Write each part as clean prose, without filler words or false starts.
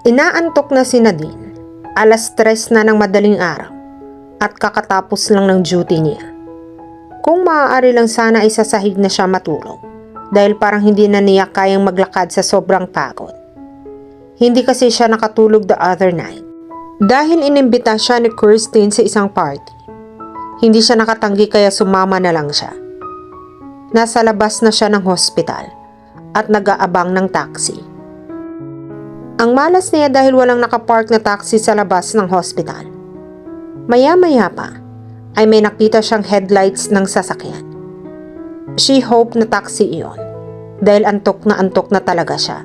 Inaantok na si Nadine. Alas 3 na ng madaling araw at kakatapos lang ng duty niya. Kung maaari lang sana ay sa sahig na siya matulog dahil parang hindi na niya kayang maglakad sa sobrang pagod. Hindi kasi siya nakatulog the other night dahil inimbita siya ni Kirsten sa isang party. Hindi siya nakatanggi kaya sumama na lang siya. Nasa labas na siya ng hospital at nag-aabang ng taxi. Ang malas niya dahil walang nakapark na taxi sa labas ng hospital. Maya-maya pa ay may nakita siyang headlights ng sasakyan. She hoped na taxi iyon dahil antok na talaga siya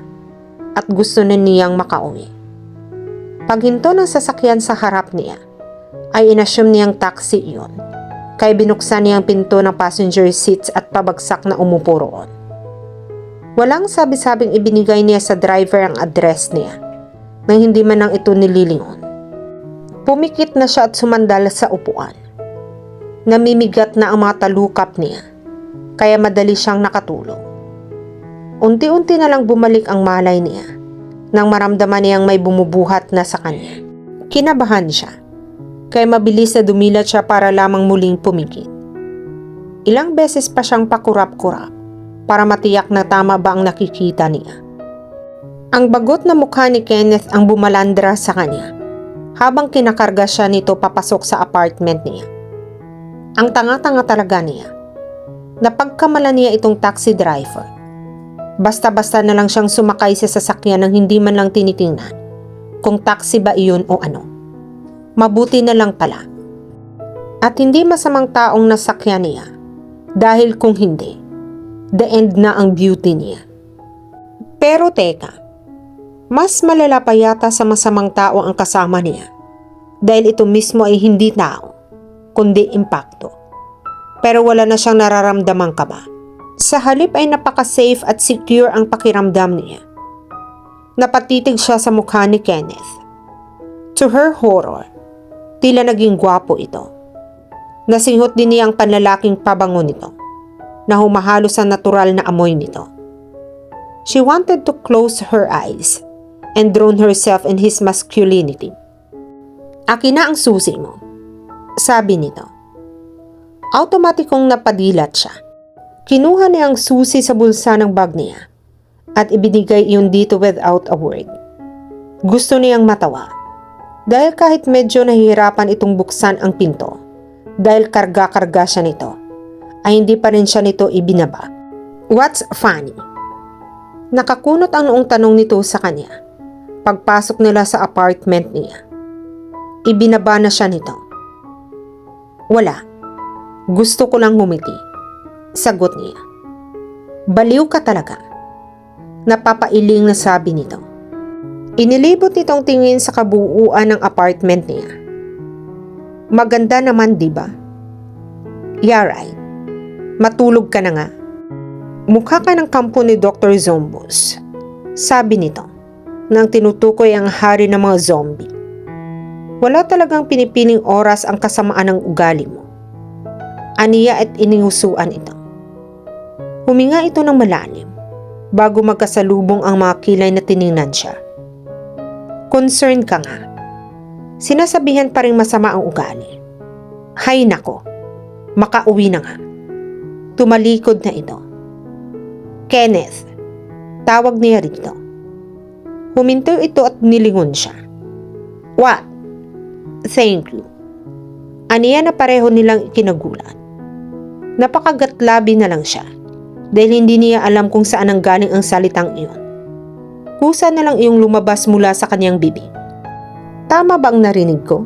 at gusto na niyang makauwi. Paghinto ng sasakyan sa harap niya ay inassume niyang taxi iyon kaya binuksan niyang pinto ng passenger seats at pabagsak na umupo roon. Walang sabi-sabing ibinigay niya sa driver ang address niya nang hindi man lang ito nililingon. Pumikit na siya at sumandal sa upuan. Namimigat na ang mga talukap niya kaya madali siyang nakatulog. Unti-unti na lang bumalik ang malay niya nang maramdaman niyang may bumubuhat na sa kanya. Kinabahan siya kaya mabilis na dumilat siya para lamang muling pumikit. Ilang beses pa siyang pakurap-kurap para matiyak na tama ba ang nakikita niya. Ang bagot na mukha ni Kenneth ang bumalandra sa kanya habang kinakarga siya nito papasok sa apartment niya. Ang tanga-tanga talaga niya. Napagkamalan niya itong taxi driver. Basta-basta na lang siyang sumakay sa sasakyan nang hindi man lang tinitingnan kung taxi ba iyon o ano. Mabuti na lang pala. At hindi masamang taong nasakyan niya dahil kung hindi, the end na ang beauty niya. Pero teka, mas malala pa yata sa masamang tao ang kasama niya dahil ito mismo ay hindi tao, kundi impakto. Pero wala na siyang nararamdamang kaba. Sa halip ay napaka-safe at secure ang pakiramdam niya. Napatitig siya sa mukha ni Kenneth. To her horror, tila naging gwapo ito. Nasinghot din niya ang panlalaking pabango nito na humahalo sa natural na amoy nito. She wanted to close her eyes and drown herself in his masculinity. Akin na ang susi mo, sabi nito. Automatikong napadilat siya. Kinuha niya ang susi sa bulsa ng bag niya at ibinigay iyon dito without a word. Gusto niyang matawa dahil kahit medyo nahihirapan itong buksan ang pinto dahil karga-karga siya nito, ay hindi pa rin siya nito ibinaba. What's funny? Nakakunot ang noong tanong nito sa kanya. Pagpasok nila sa apartment niya, ibinaba na siya nito. Wala. Gusto ko lang ngumiti. Sagot niya. Baliw ka talaga. Napapailing na sabi nito. Inilibot nitong tingin sa kabuuan ng apartment niya. Maganda naman, diba? Yeah, right. Matulog ka na nga. Mukha ka ng kampo ni Dr. Zombos, sabi nito, nang tinutukoy ang hari ng mga zombie. Wala talagang pinipiling oras ang kasamaan ng ugali mo. Aniya at iniusuan ito. Huminga ito ng malalim bago magkasalubong ang mga kilay na tiningnan siya. Concerned ka nga. Sinasabihan pa rin masama ang ugali. Hay nako, makauwi na nga. Tumalikod na ito. Kenneth, tawag niya rito. Huminto ito at nilingon siya. What? Thank you. Aniya na pareho nilang ikinagulat. Napakagatlabi na lang siya dahil hindi niya alam kung saan ang galing ang salitang iyon. Kusa na lang iyong lumabas mula sa kanyang bibig. Tama ba ang narinig ko?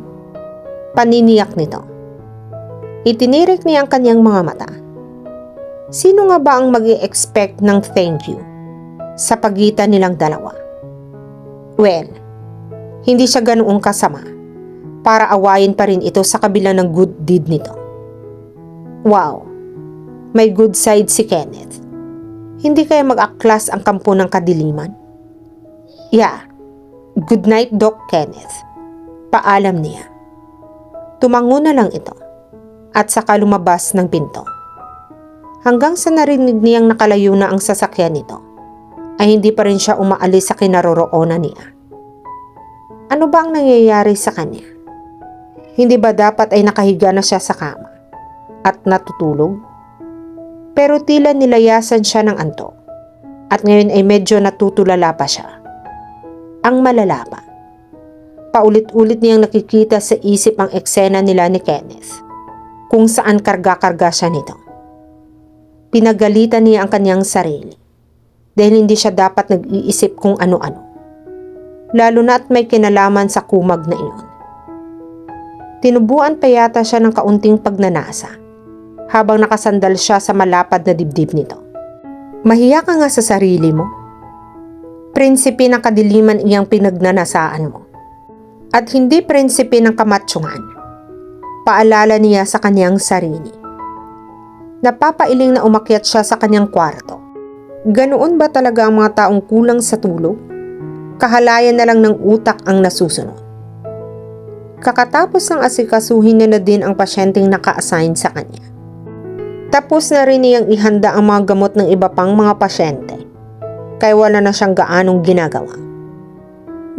Paniniyak nito. Itinirik niya ang kanyang mga mata. Sino nga ba ang mag-i-expect ng thank you sa pagitan nilang dalawa? Well, hindi siya ganoong kasama para awayin pa rin ito sa kabila ng good deed nito. Wow, may good side si Kenneth. Hindi kaya mag-aklas ang kampo ng kadiliman? Yeah, good night Doc Kenneth. Paalam niya. Tumango na lang ito at saka lumabas ng pinto. Hanggang sa narinig niyang nakalayo na ang sasakyan nito, ay hindi pa rin siya umaalis sa kinaroroonan niya. Ano ba ang nangyayari sa kanya? Hindi ba dapat ay nakahiga na siya sa kama at natutulog? Pero tila nilayasan siya ng antok at ngayon ay medyo natutulala pa siya. Ang malala pa. Paulit-ulit niyang nakikita sa isip ang eksena nila ni Kenneth kung saan karga-karga siya nito. Pinagalitan niya ang kanyang sarili dahil hindi siya dapat nag-iisip kung ano-ano. Lalo na at may kinalaman sa kumag na iyon. Tinubuan pa yata siya ng kaunting pagnanasa habang nakasandal siya sa malapad na dibdib nito. Mahiya ka nga sa sarili mo. Prinsipe ng kadiliman iyang pinagnanasaan mo. At hindi prinsipe ng kamatsyungan. Paalala niya sa kanyang sarili. Napapailing na umakyat siya sa kanyang kwarto. Ganoon ba talaga ang mga taong kulang sa tulog? Kahalayan na lang ng utak ang nasusunod. Kakatapos ng asikasuhin na din ang pasyenteng naka-assign sa kanya. Tapos na rin niyang ihanda ang mga gamot ng iba pang mga pasyente. Kaya wala na siyang gaanong ginagawa.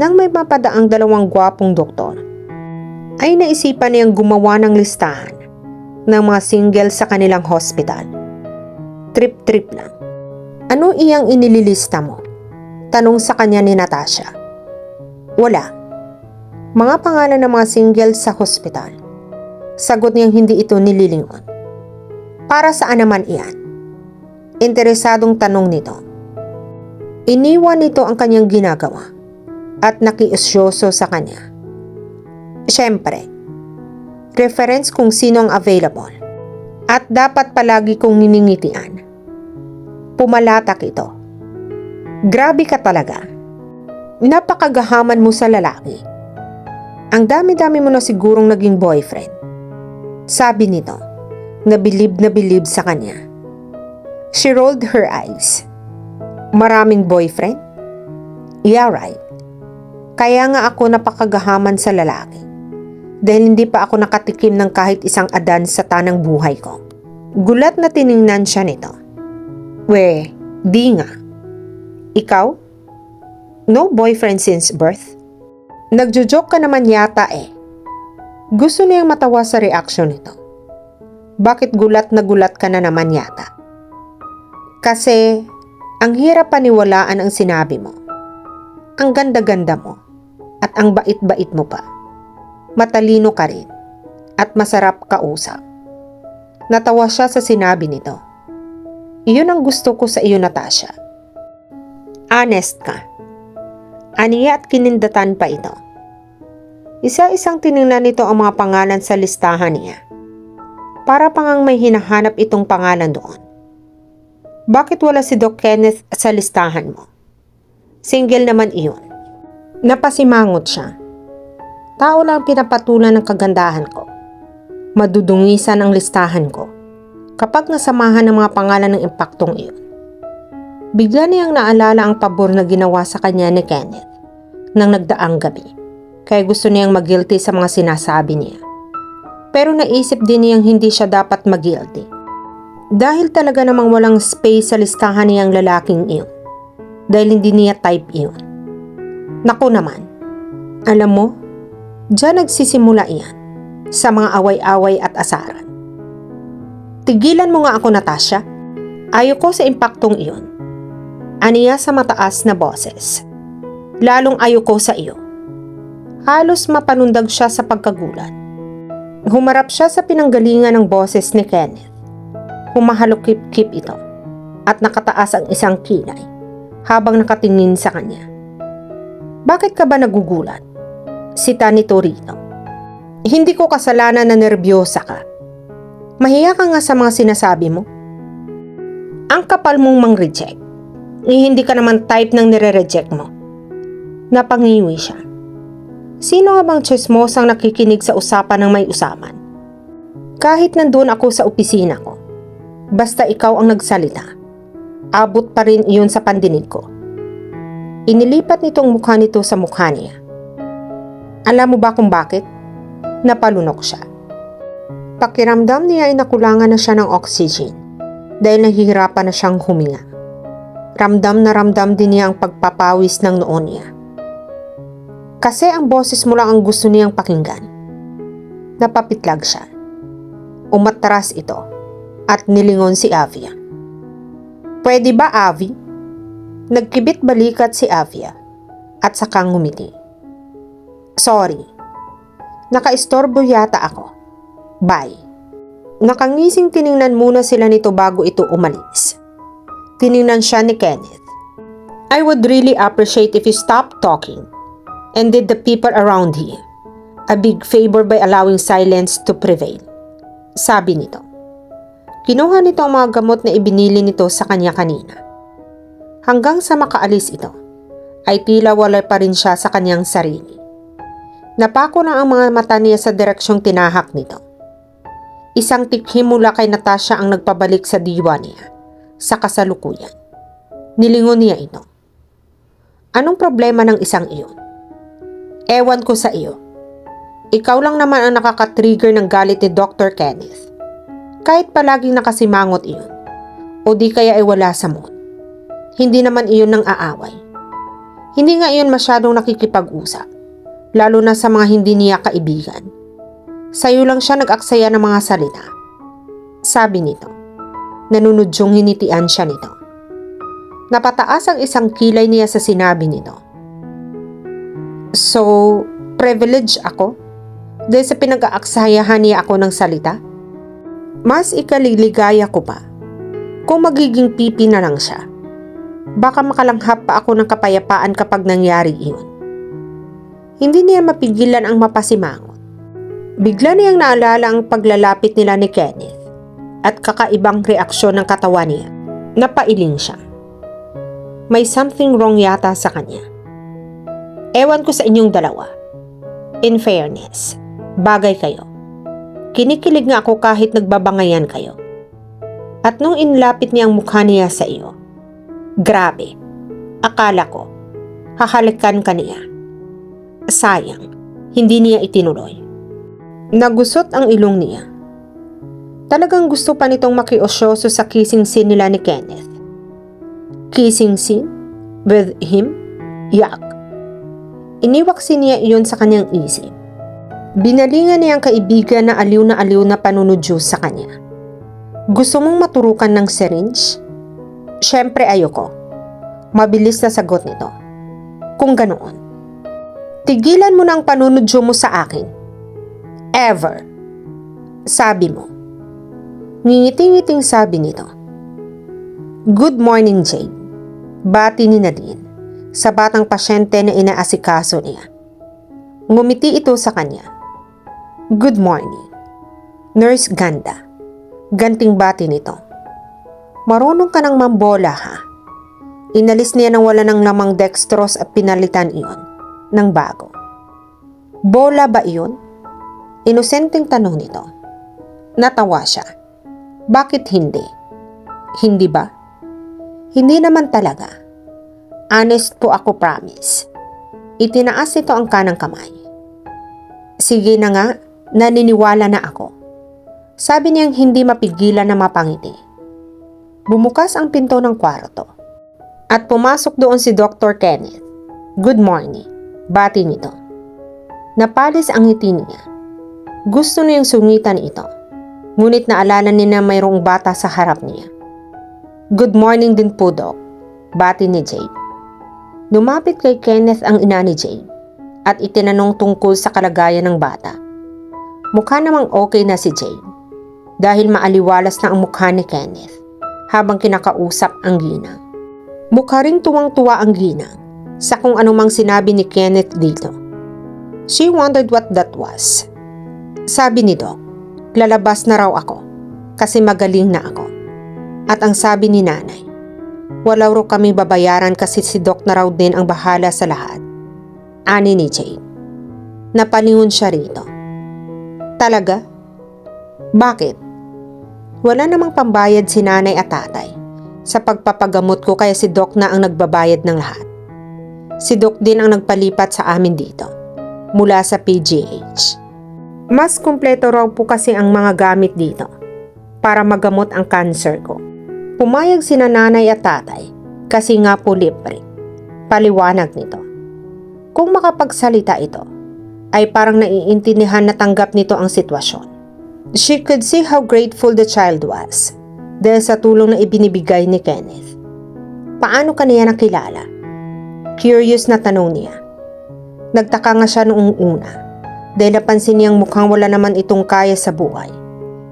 Nang may mapadaang dalawang gwapong doktor, ay naisipan niyang gumawa ng listahan ng mga single sa kanilang hospital. Trip-trip lang. Ano iyang inililista mo? Tanong sa kanya ni Natasha. Wala. Mga pangalan ng mga single sa hospital. Sagot niyang hindi ito nililingon. Para saan naman iyan? Interesadong tanong nito. Iniwan nito ang kanyang ginagawa at nakiusyoso sa kanya. Siyempre, reference kung sino ang available at dapat palagi kong niningitian. Pumalatak ito. Grabe ka talaga. Napakagahaman mo sa lalaki. Ang dami-dami mo na sigurong naging boyfriend. Sabi nito, na bilib sa kanya. She rolled her eyes. Maraming boyfriend? Yeah, right. Kaya nga ako napakagahaman sa lalaki. Dahil hindi pa ako nakatikim ng kahit isang adan sa tanang buhay ko. Gulat na tiningnan siya nito. We, di nga. Ikaw? No boyfriend since birth? Nagjo-joke ka naman yata eh. Gusto niyang matawa sa reaksyon nito. Bakit gulat na gulat ka na naman yata? Kasi, ang hirap paniwalaan ang sinabi mo. Ang ganda-ganda mo. At ang bait-bait mo pa. Matalino ka rin. At masarap kausap. Natawa siya sa sinabi nito. Iyon ang gusto ko sa iyo, Natasha. Honest ka. Aniya at kinindatan pa ito. Isa-isang tiningnan nito ang mga pangalan sa listahan niya. Para pangang may hinahanap itong pangalan doon. Bakit wala si Doc Kenneth sa listahan mo? Single naman iyon. Napasimangot siya. Tao lang pinapatulan ng kagandahan ko. Madudungisan ang listahan ko kapag nasamahan ng mga pangalan ng impaktong iyon. Bigla niyang naalala ang pabor na ginawa sa kanya ni Kenneth nang nagdaang gabi. Kaya gusto niyang mag-guilty sa mga sinasabi niya. Pero naisip din niyang hindi siya dapat mag-guilty. Dahil talaga namang walang space sa listahan niyang lalaking iyon. Dahil hindi niya type iyon. Naku naman, alam mo, diyan nagsisimula iyan sa mga away-away at asaran. Tigilan mo nga ako, Natasha. Ayoko sa impaktong iyon. Aniya sa mataas na boses. Lalong ayoko sa iyo. Halos mapanundag siya sa pagkagulat. Humarap siya sa pinanggalingan ng boses ni Kenneth. Humahalukip-kip ito at nakataas ang isang kilay habang nakatingin sa kanya. Bakit ka ba nagugulat? Sita nito rito. Hindi ko kasalanan na nerbiyosa ka. Mahiya ka nga sa mga sinasabi mo. Ang kapal mong mang-reject. Hindi ka naman type ng nire-reject mo. Napangiwi siya. Sino nga bang chismosang nakikinig sa usapan ng may usapan? Kahit nandun ako sa opisina ko, basta ikaw ang nagsalita, abot pa rin iyon sa pandinig ko. Inilipat nitong mukha nito sa mukha niya. Alam mo ba kung bakit? Napalunok siya. Pakiramdam niya ay nakulangan na siya ng oxygen dahil nahihirapan na siyang huminga. Ramdam na ramdam din niya ang pagpapawis ng noon niya. Kasi ang boses mo lang ang gusto niyang pakinggan. Napapitlag siya. Umatras ito at nilingon si Avia. Pwede ba, Avi? Nagkibit balikat si Avia at saka ngumiti. Sorry. Nakaistorbo yata ako. Bye. Nakangising tiningnan muna sila nito bago ito umalis. Tiningnan siya ni Kenneth. I would really appreciate if you stopped talking and did the people around here a big favor by allowing silence to prevail. Sabi nito. Kinuha nito ang mga gamot na ibinili nito sa kanya kanina. Hanggang sa makaalis ito, ay tila wala pa rin siya sa kanyang sarili. Napako na ang mga mata niya sa direksyong tinahak nito. Isang tikhim mula kay Natasha ang nagpabalik sa diwa niya sa kasalukuyan. Nilingon niya ito. Anong problema ng isang iyon? Ewan ko sa iyo. Ikaw lang naman ang nakaka-trigger ng galit ni Dr. Kenneth. Kahit palaging nakasimangot iyon, o di kaya ay wala sa mood. Hindi naman iyon ng aaway. Hindi nga iyon masyadong nakikipag-usap, lalo na sa mga hindi niya kaibigan. Sa'yo lang siya nag-aksaya ng mga salita. Sabi nito. Nanunudyong hinitian siya nito. Napataas ang isang kilay niya sa sinabi nito. So, privileged ako? Dahil sa pinag-aaksayahan niya ako ng salita? Mas ikaliligaya ko pa kung magiging pipi na lang siya. Baka makalanghap pa ako ng kapayapaan kapag nangyari iyon. Hindi niya mapigilan ang mapasimangot. Bigla niyang naalala ang paglalapit nila ni Kenneth at kakaibang reaksyon ng katawan niya. Napailing siya. May something wrong yata sa kanya. Ewan ko sa inyong dalawa. In fairness, bagay kayo. Kinikilig nga ako kahit nagbabangayan kayo. At nung inlapit niya ang mukha niya sa iyo, grabe, akala ko, hahalikan ka niya. Sayang, hindi niya itinuloy. Nagusot ang ilong niya. Talagang gusto pa nitong makiosyoso sa kissing scene nila ni Kenneth. Kissing scene? With him? Yak. Iniwaksi niya iyon sa kanyang isip. Binalingan niya ang kaibigan na aliw na panunudyo sa kanya. Gusto mong maturukan ng syringe? Siyempre ayoko. Mabilis na sagot nito. Kung ganoon. Tigilan mo na ang panunudyo mo sa akin. Ever. Sabi mo. Ngingiti-ngiting sabi nito. Good morning, Jade. Bati ni Nadine sa batang pasyente na inaasikaso niya. Ngumiti ito sa kanya. Good morning. Nurse Ganda. Ganting bati nito. Marunong ka ng mambola ha? Inalis niya nang wala ng lamang dextrose at pinalitan iyon ng bago. Bola ba iyon? Inosenteng tanong nito. Natawa siya. Bakit hindi? Hindi ba? Hindi naman talaga. Honest po ako, promise. Itinaas nito ang kanang kamay. Sige na nga, naniniwala na ako. Sabi niyang hindi mapigilan na mapangiti. Bumukas ang pinto ng kwarto. At pumasok doon si Dr. Kenneth. Good morning. Bati nito. Napalis ang ngiti niya. Gusto niyang sungitan ito. Ngunit naalala niya na mayroong bata sa harap niya. Good morning din po, Doc. Bati ni Jade. Lumapit kay Kenneth ang ina ni Jade at itinanong tungkol sa kalagayan ng bata. Mukha namang okay na si Jade dahil maaliwalas na ang mukha ni Kenneth habang kinakausap ang ginang. Mukha ring tuwang-tuwa ang ginang sa kung anumang sinabi ni Kenneth dito. She wondered what that was. Sabi ni Doc, lalabas na raw ako kasi magaling na ako. At ang sabi ni nanay, wala raw kami babayaran kasi si Doc na raw din ang bahala sa lahat. Ani ni Jade. Napalingon siya rito. Talaga? Bakit? Wala namang pambayad si nanay at tatay sa pagpapagamot ko kaya si Doc na ang nagbabayad ng lahat. Si Doc din ang nagpalipat sa amin dito mula sa PGH. Mas kumpleto raw po kasi ang mga gamit dito para magamot ang cancer ko. Pumayag sina nanay at tatay kasi nga po libre. Paliwanag nito. Kung makapagsalita ito, ay parang naiintindihan na tanggap nito ang sitwasyon. She could see how grateful the child was dahil sa tulong na ibinibigay ni Kenneth. Paano ka niya nakilala? Curious na tanong niya. Nagtaka nga siya noong una dahil napansin niyang mukhang wala naman itong kaya sa buhay.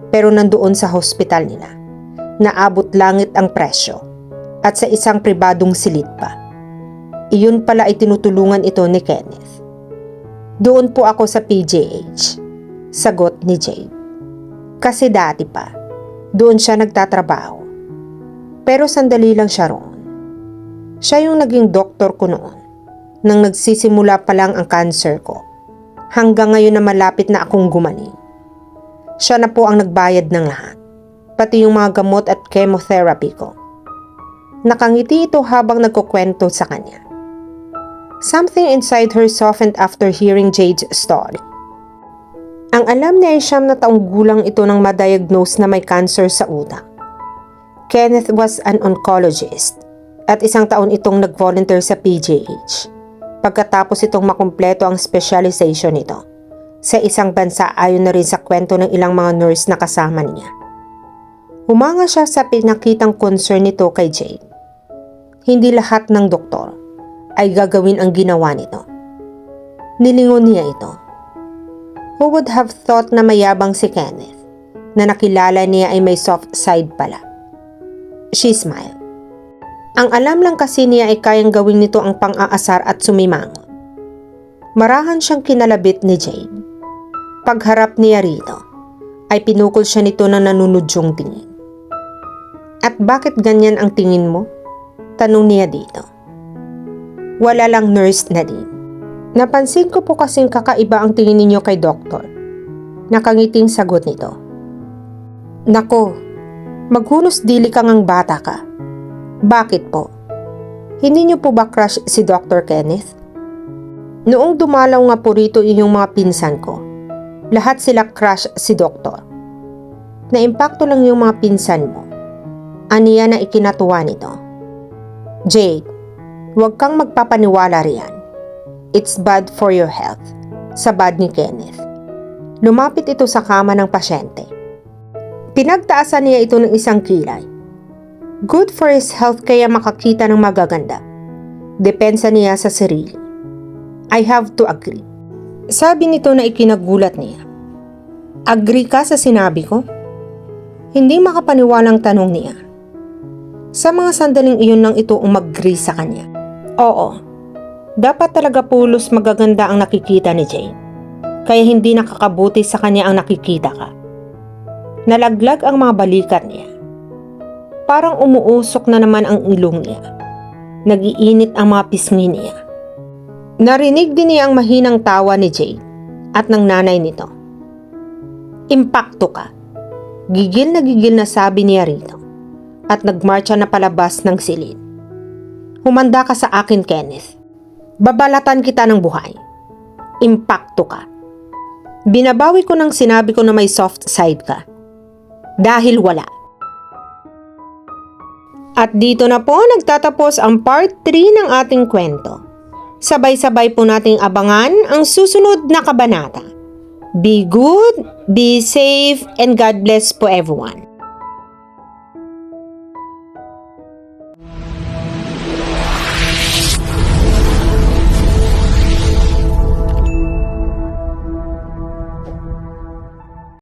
Pero nandoon sa hospital nila, naabot langit ang presyo at sa isang pribadong silid pa. Iyon pala ay tinutulungan ito ni Kenneth. Doon po ako sa PGH, sagot ni Jade. Kasi dati pa, doon siya nagtatrabaho. Pero sandali lang siya roon. Siya yung naging doktor ko noon, nang nagsisimula pa lang ang cancer ko. Hanggang ngayon na malapit na akong gumaling. Siya na po ang nagbayad ng lahat, pati yung mga gamot at chemotherapy ko. Nakangiti ito habang nagkukwento sa kanya. Something inside her softened after hearing Jade's story. Ang alam niya ay 9 taong gulang ito nang ma-diagnose na may cancer sa utak. Kenneth was an oncologist at 1 taon itong nag-volunteer sa PGH. Pagkatapos itong makumpleto ang specialization nito sa isang bansa ayon na rin sa kwento ng ilang mga nurse na kasama niya. Humanga siya sa pinakitang concern nito kay Jade. Hindi lahat ng doktor ay gagawin ang ginawa nito. Nilingon niya ito. Who would have thought na mayabang si Kenneth na nakilala niya ay may soft side pala? She smiled. Ang alam lang kasi niya ay kayang gawin nito ang pang-aasar at sumimangon. Marahan siyang kinalabit ni Jade. Pagharap niya rito, ay pinukol siya nito na nanunudyong tingin. At bakit ganyan ang tingin mo? Tanong niya dito. Wala lang, nurse Nadine. Napansin ko po kasing kakaiba ang tingin ninyo kay doktor. Nakangiting sagot nito. Nako, maghunos dili ka ngang bata ka. Bakit po? Hindi niyo po ba crush si Dr. Kenneth? Noong dumalaw nga po rito inyong mga pinsan ko, lahat sila crush si doktor. Naimpakto lang yung mga pinsan mo. Aniya na ikinatuwa nito. Jade, huwag kang magpapaniwala riyan. It's bad for your health, sabad ni Kenneth. Lumapit ito sa kama ng pasyente. Pinagtaasan niya ito ng isang kilay. Good for his health kaya makakita ng magaganda. Depensa niya sa sarili. I have to agree. Sabi nito na ikinagulat niya. Agree ka sa sinabi ko? Hindi makapaniwalang tanong niya. Sa mga sandaling iyon lang ito umagree sa kanya. Oo, dapat talaga pulos magaganda ang nakikita ni Jane. Kaya hindi nakakabuti sa kanya ang nakikita ka. Nalaglag ang mga balikat niya. Parang umuusok na naman ang ilong niya. Nagiinit ang mga pisngi niya. Narinig din niya ang mahinang tawa ni Jane at ng nanay nito. Impakto ka. Gigil na sabi niya rito at nagmarcha na palabas ng silid. Humanda ka sa akin, Kenneth. Babalatan kita ng buhay. Impakto ka. Binabawi ko ng sinabi ko na may soft side ka. Dahil wala. At dito na po nagtatapos ang part 3 ng ating kwento. Sabay-sabay po nating abangan ang susunod na kabanata. Be good, be safe, and God bless po everyone.